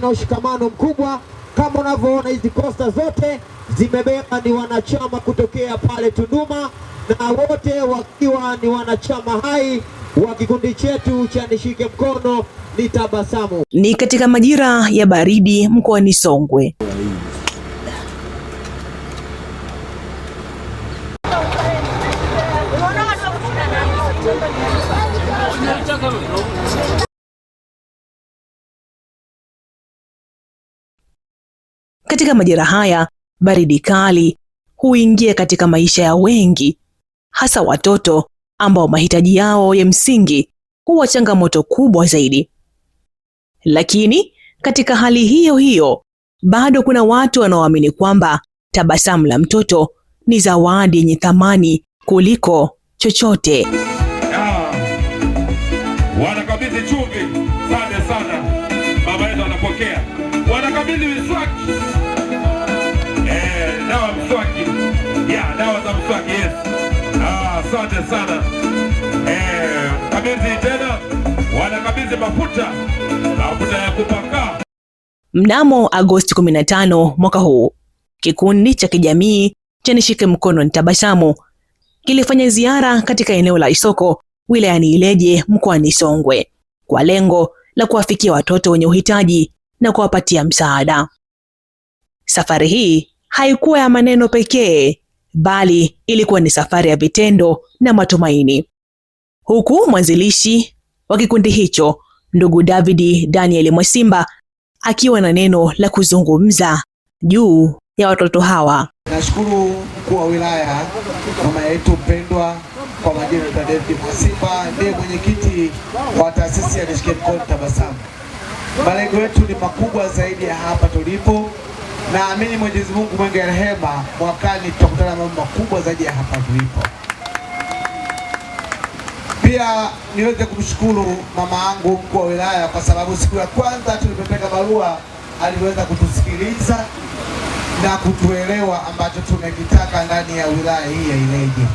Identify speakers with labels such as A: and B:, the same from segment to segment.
A: na ushikamano mkubwa. Kama unavyoona hizi kosta zote zimebeba ni wanachama kutokea pale Tunduma, na wote wakiwa ni wanachama hai wa kikundi chetu cha Nishike Mkono Nitabasamu.
B: Ni katika majira ya baridi mkoani Songwe. Katika majira haya, baridi kali huingia katika maisha ya wengi, hasa watoto ambao mahitaji yao ya msingi huwa changamoto kubwa zaidi. Lakini katika hali hiyo hiyo, bado kuna watu wanaoamini kwamba tabasamu la mtoto ni zawadi yenye thamani kuliko chochote.
C: Wanakabidhi chumvi. Asante sana. Baba yetu anapokea. Wanakabidhi miswaki. Dawa mswaki. Dawa za mswaki, yes. Asante sana. Kabidhi tena. Wanakabidhi mafuta ya kupaka.
B: Mnamo Agosti 15 mwaka huu, kikundi cha kijamii cha Nishike Mkono Nitabasamu kilifanya ziara katika eneo la Isoko wilayani Ileje mkoani Songwe kwa lengo la kuwafikia watoto wenye uhitaji na kuwapatia msaada. Safari hii haikuwa ya maneno pekee, bali ilikuwa ni safari ya vitendo na matumaini. Huku mwanzilishi wa kikundi hicho, ndugu David Daniel Mwasimba, akiwa na neno la kuzungumza juu ya watoto hawa.
D: Nashukuru mkuu wa wilaya, mama yetu mpendwa, kwa majina ya David Mwasimba, ndiye mwenyekiti wa taasisi ya Nishike Mkono Nitabasamu. Malengo yetu ni makubwa zaidi ya hapa tulipo. Naamini Mwenyezi Mungu mwingi wa rehema, mwakani tutakutana na mambo makubwa zaidi ya hapa tulipo. Pia niweze kumshukuru mama yangu mkuu wa wilaya, kwa sababu siku ya kwanza tulipopeleka barua aliweza kutusikiliza na kutuelewa ambacho tumekitaka ndani ya wilaya hii ya Ileje.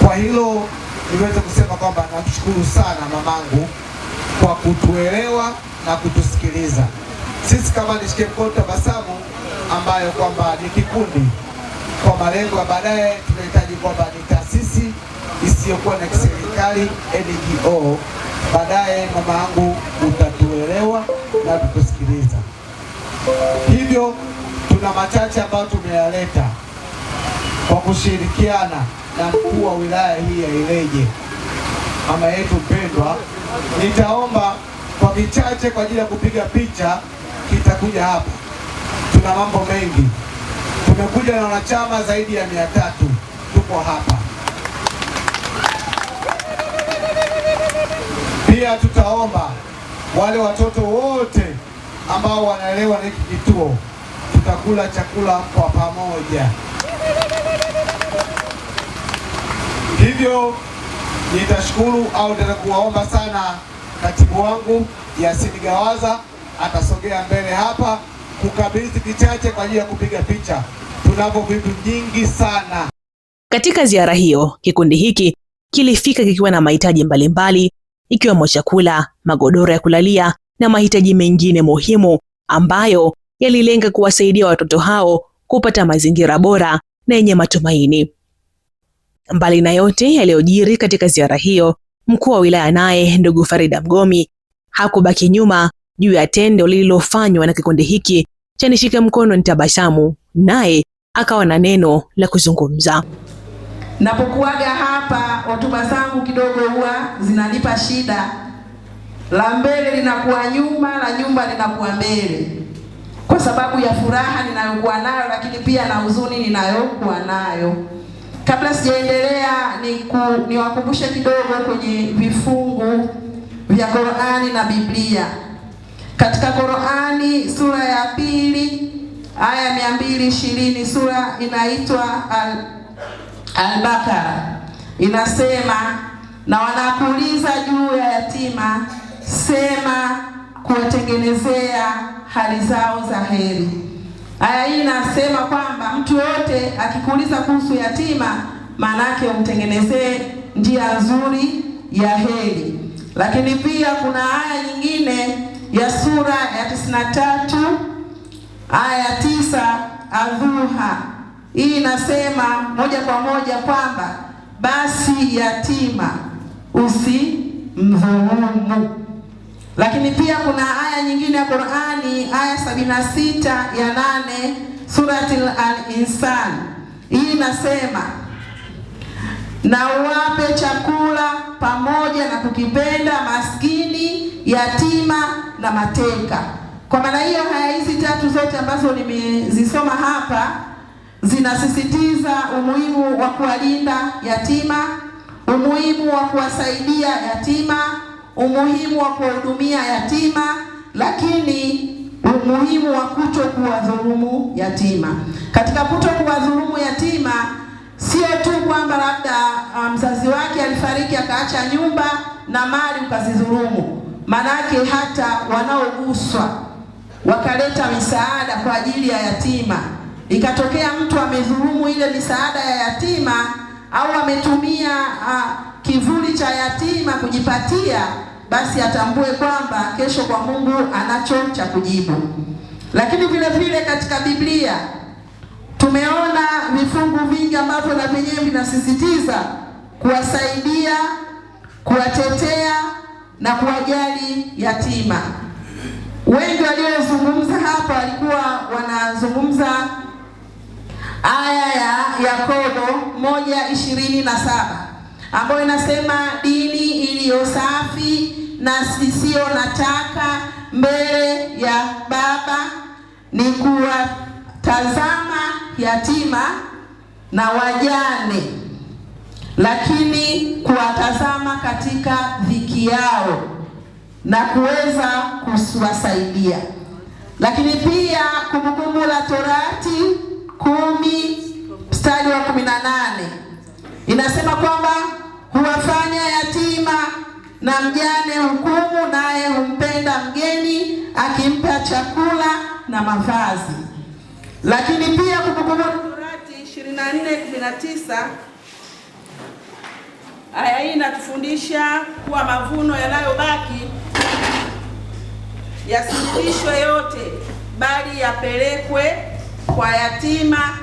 D: Kwa hilo niweze kusema kwamba namshukuru sana mamangu kwa kutuelewa na kutusikiliza. Sisi kama Nishike Mkono Nitabasamu, ambayo kwamba ni kikundi kwa malengo ya baadaye, tunahitaji kwamba ni taasisi isiyokuwa na kiserikali, NGO. Baadaye mama yangu utatuelewa na tutusikiliza. Hivyo tuna machache ambayo tumeyaleta kwa kushirikiana na mkuu wa wilaya hii ya Ileje, mama yetu mpendwa. Nitaomba kwa kichache kwa ajili ya kupiga picha, kitakuja hapa. Tuna mambo mengi. Tumekuja na wanachama zaidi ya 300. Tuko hapa. Pia tutaomba wale watoto wote ambao wanaelewa na hiki kituo, tutakula chakula kwa pamoja. Hivyo nitashukuru au nitakuwaomba sana katibu wangu Yasini Gawaza atasogea mbele hapa kukabidhi kichache kwa ajili ya kupiga picha. Tunavyo vitu vingi sana.
B: Katika ziara hiyo, kikundi hiki kilifika kikiwa na mahitaji mbalimbali, ikiwemo chakula, magodoro ya kulalia na mahitaji mengine muhimu ambayo yalilenga kuwasaidia watoto hao kupata mazingira bora na yenye matumaini. Mbali na yote yaliyojiri katika ziara hiyo, mkuu wa wilaya naye ndugu Farida Mgomi hakubaki nyuma juu ya tendo lililofanywa na kikundi hiki cha Nishike Mkono Nitabasamu, naye akawa na neno la kuzungumza.
E: Napokuaga hapa, hotuba zangu kidogo huwa zinanipa shida. La mbele linakuwa nyuma, la nyumba linakuwa mbele, kwa sababu ya furaha ninayokuwa nayo, lakini pia na huzuni ninayokuwa nayo. Kabla sijaendelea, niwakumbushe kidogo kwenye vifungu vya Qur'ani na Biblia. Katika Qur'ani sura ya 2 aya 220, sura inaitwa Al-Baqara, inasema, na wanakuuliza juu ya yatima, sema kuwatengenezea hali zao za heri. Aya hii inasema kwamba mtu yote akikuuliza kuhusu yatima, manake umtengenezee njia nzuri ya heri. Lakini pia kuna aya nyingine ya sura ya 93 aya 9 Adhuha. Hii inasema moja kwa moja kwamba basi yatima usimdhulumu. Lakini pia kuna aya nyingine ya Qur'ani, aya 76 ya 8 Suratul Al-Insan. Hii inasema na uwape chakula pamoja na kukipenda maskini, yatima na mateka. Kwa maana hiyo haya hizi tatu zote ambazo nimezisoma hapa zinasisitiza umuhimu wa kuwalinda yatima, umuhimu wa kuwasaidia yatima, umuhimu wa kuwahudumia yatima, lakini umuhimu wa kutokuwadhulumu yatima. Katika kutokuwadhulumu yatima, sio tu kwamba labda mzazi wake alifariki akaacha nyumba na mali ukazidhulumu. Manake hata wanaoguswa wakaleta misaada kwa ajili ya yatima, ikatokea mtu amedhulumu ile misaada ya yatima au ametumia kivuli cha yatima kujipatia, basi atambue kwamba kesho kwa Mungu anacho cha kujibu. Lakini vile vile katika Biblia tumeona vifungu vingi ambavyo na vyenyewe vinasisitiza kuwasaidia, kuwatetea na kuwajali yatima. Wengi waliozungumza hapa walikuwa wanazungumza aya ya Yakobo 1:27 ambayo inasema dini iliyo safi na sisiyo na taka mbele ya Baba ni kuwatazama yatima na wajane, lakini kuwatazama katika dhiki yao na kuweza kuwasaidia. Lakini pia Kumbukumbu la Torati 10:18 inasema kwamba huwafanya yatima na mjane hukumu, naye humpenda mgeni akimpa chakula na mavazi. Lakini pia Kumbukumbu la Torati 24:19 aya hii inatufundisha kuwa mavuno yanayobaki yasilishwe yote, bali yapelekwe kwa yatima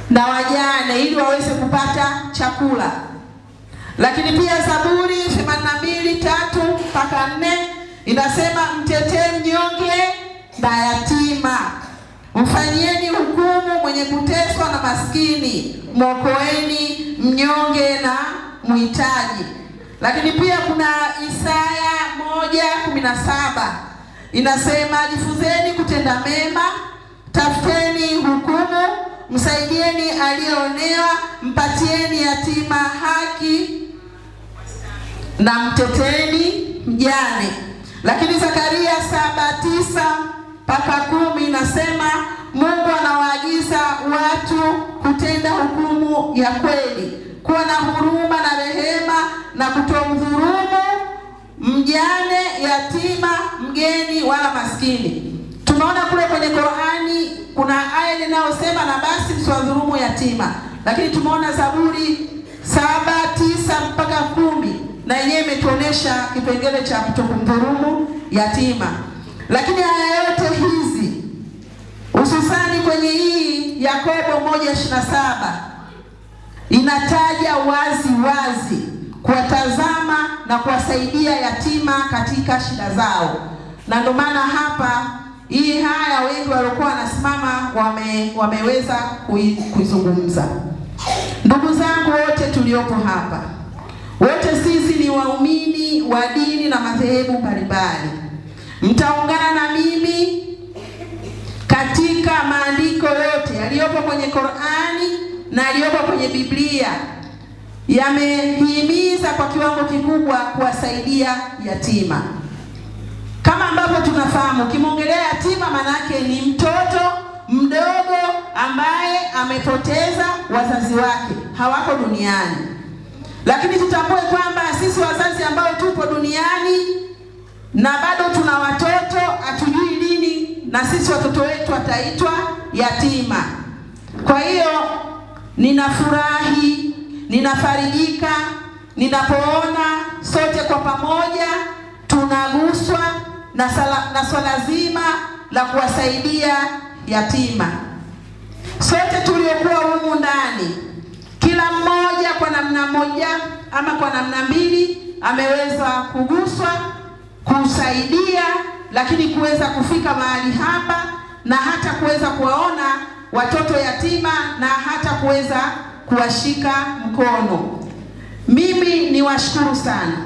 E: na wajane ili waweze kupata chakula. Lakini pia Zaburi 82:3-4 inasema mtetee mnyonge na yatima, mfanyieni hukumu mwenye kuteswa na maskini, mwokoeni mnyonge na mhitaji. Lakini pia kuna Isaya 1:17 inasema jifunzeni kutenda mema, tafuteni hukumu, msaidieni aliyeonewa, mpatieni yatima haki na mteteni mjane. Lakini Zakaria 7:9-10 inasema Mungu anawaagiza watu kutenda hukumu ya kweli, kuwa na huruma na rehema na kutomdhulumu mjane, yatima, mgeni wala maskini. Tunaona kule kwenye Qur'ani kuna aya inayosema na basi msiwadhulumu yatima. Lakini tumeona Zaburi 7:9-10 na yenyewe imetuonesha kipengele cha kutokumdhulumu yatima. Lakini aya yote hizi hususani kwenye hii Yakobo 1:27 inataja wazi wazi kuwatazama na kuwasaidia yatima katika shida zao. Na ndio maana hapa hii haya wengi waliokuwa wanasimama wameweza kuizungumza. Ndugu zangu wote tuliopo hapa, wote sisi ni waumini wa dini na madhehebu mbalimbali. Mtaungana na mimi katika maandiko yote yaliyopo kwenye Qur'ani na yaliyopo kwenye Biblia yamehimiza kwa kiwango kikubwa kuwasaidia yatima. Kama ambavyo tunafahamu, ukimwongelea yatima manake ni mtoto mdogo ambaye amepoteza wazazi wake, hawako duniani. Lakini tutambue kwamba sisi wazazi ambao tupo duniani na bado tuna watoto, hatujui lini na sisi watoto wetu wataitwa yatima. Kwa hiyo ninafurahi, ninafarijika ninapoona sote kwa pamoja tunaguswa na swala zima la kuwasaidia yatima. Sote tuliokuwa humu ndani, kila mmoja kwa namna moja ama kwa namna mbili ameweza kuguswa, kusaidia, lakini kuweza kufika mahali hapa na hata kuweza kuwaona watoto yatima na hata kuweza kuwashika mkono. Mimi ni washukuru sana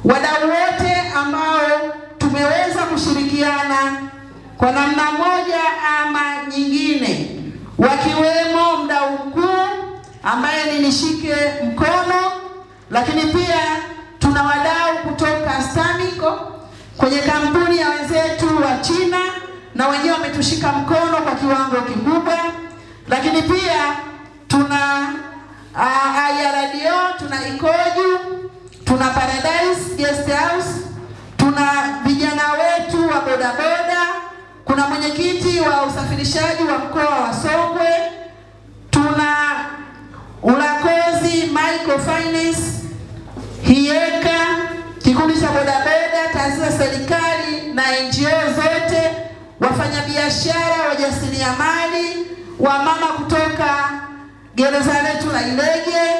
E: wadau wote ambao tumeweza kushirikiana kwa namna moja ama nyingine, wakiwemo mdau mkuu ambaye ni Nishike Mkono, lakini pia tuna wadau kutoka STAMICO kwenye kampuni ya wenzetu wa China, na wenyewe wametushika mkono kwa kiwango kikubwa. Lakini pia tuna IRDO, tuna Ikoju, tuna Paradise Guest House, tuna vijana wetu wa bodaboda, kuna mwenyekiti wa usafirishaji wa mkoa wa Songwe, tuna Ulakozi Microfinance, Hieka, kikundi cha bodaboda, taasisi za serikali na NGO zote, wafanyabiashara, wajasiriamali, wamama kutoka gereza letu la Ileje,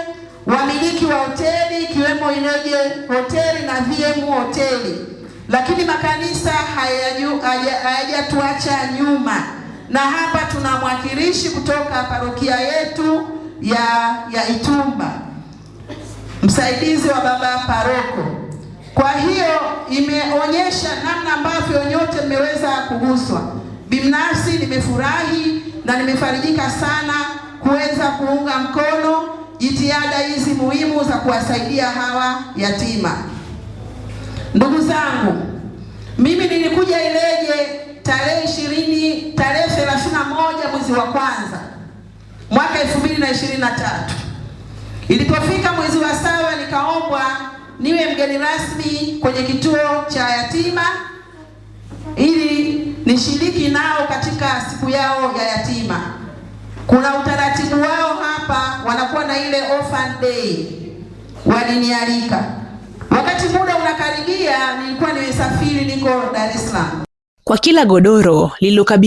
E: wamiliki wa hoteli ikiwemo Ileje hoteli na VM hoteli, lakini makanisa hayajatuacha nyuma. Na hapa tuna mwakilishi kutoka parokia yetu ya Itumba, msaidizi wa baba paroko. Kwa hiyo imeonyesha namna ambavyo nyote mmeweza kuguswa. Binafsi nimefurahi na nimefarijika sana kuweza kuunga mkono jitihada hizi muhimu za kuwasaidia hawa yatima. Ndugu zangu, mimi nilikuja Ileje tarehe 31 mwezi wa kwanza mwaka 2023. Ilipofika mwezi wa 7 nikaombwa niwe mgeni rasmi kwenye kituo cha yatima ili nishiriki nao katika siku yao ya yatima. Kuna utaratibu wao hapa, wanakuwa na ile orphan day. Walinialika. Wakati muda unakaribia, nilikuwa nimesafiri, niko Dar es Salaam.
B: Kwa kila godoro lililokabidhiwa